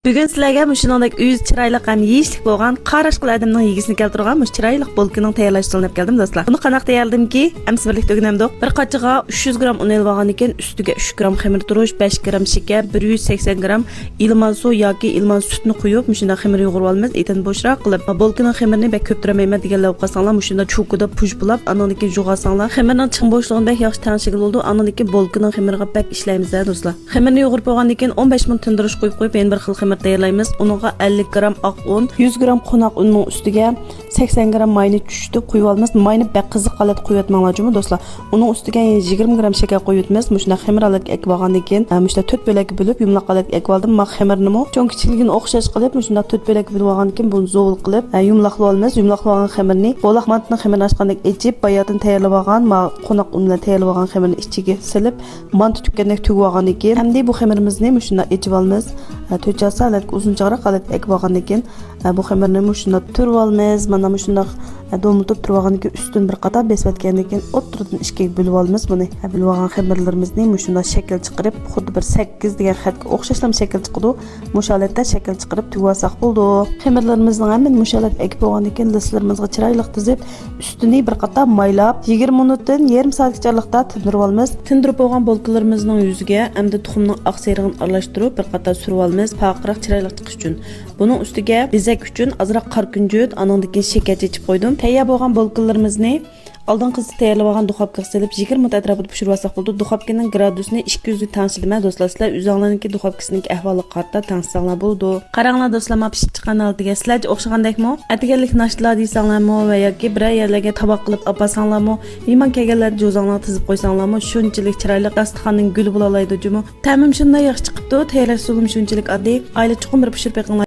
Bugun sizlarga shuningdek o'z chiroyli ham yeyishlik bo'lgan qarash qiladimning yegisini keltirgan chiroyli bolkining tayyorlash qilinib keldim do'stlar. Buni qanaq tayyorladimki, amsi birlikda o'rganamdik. Bir qachiga 300 gram un elib olgan ekan, ustiga 3 gram xamir turush, 5 gram shakar, 180 gram ilman suv yoki ilman sutni quyib, shunda xamir yo'g'irib olamiz. Etin bo'shroq qilib, bolkining xamirini bek ko'ptiramayman deganlar qilsanglar, shunda cho'kida push bo'lib, anandagi jo'g'asanglar, xamirning chiqim bo'shlig'ini bek yaxshi tanishigil bo'ldi. Anandagi bolkining xamiriga bek ishlaymiz do'stlar. Xamirni yo'g'irib olgandan keyin 15 minut tindirish qo'yib, yana bir xil xamir tayyorlaymiz. Unga 50 gram oq un, 100 gram qo'noq unning ustiga 80 gram mayni tushdi qo'yib olamiz. Mayni bak qiziq holat qo'yatmanglar do'stlar. Uning ustiga 20 gram shakar qo'yibmiz. Shunda xamirlarga ekib olgandan keyin, shunda 4 bo'lak bo'lib yumloq holatga ekib oldim. Men xamirni cho'ng kichikligini o'xshash qilib, shunda 4 bo'lak bo'lib olgandan keyin buni zo'l qilib, yumloqlab olamiz. Yumloqlab olgan xamirni bo'laqmatni xamirni ochgandek echib, bayatini tayyorlab olgan, qo'noq un bilan tayyorlab olgan xamirni ichiga silib, mant tukkandek tugib olgandan keyin, hamda bu xamirimizni shunda echib olamiz. To'chasa uzun chaqroq qilib ekib olgandan keyin bu xamirni shunda turib olamiz. Mana shunda do'miltib turib olgandan keyin ustun bir qator besvatgandan keyin o'ttirdan ikkiga bo'lib olamiz. Buni bo'lib olgan xamirlarimizni shunda shakl chiqarib, xuddi bir 8 degan xatga o'xshashlam shakl chiqdi. Musholatda shakl chiqarib tug'asak bo'ldi. Xamirlarimizning hamma musholat ekib olgandan keyin lislarimizga chiroyli tizib, ustini bir qator maylab 20 minutdan yarim soatgacha tindirib olamiz. Tindirib olgan bolkalarimizning yuziga hamda tuxumning oq serig'ini aralashtirib bir qator surib olamiz. Paqroq chiroyli chiqish uchun. Buning ustiga bezak uchun ozroq qor kunjut, anandan keyin shakar chechib qo'ydim. Tayyor bo'lgan bolkalarimizni oldin qizib tayyorlab olgan duxovkaga silib 20 minut atrofida pishirib olsak bo'ldi. Duxovkaning gradusini 200 ga tanishdim do'stlar. Sizlar o'zinglarning duxovkasining ahvoli qarta tanishsanglar bo'ldi. Qaranglar do'stlar, men pishib chiqqan oldiga sizlarga o'xshagandekmi? Ataganlik nashlar deysanglarmi va yoki bir yerlarga toboq qilib olsanglarmi, iymon kelganlarni o'zinglar tizib qo'ysanglarmi, shunchalik chiroyli dasturxonning guli bo'la oladi jumi. Ta'mim shunday yaxshi chiqibdi. Tayyorlash usulum shunchalik oddiy. Oila chuqur bir pishirib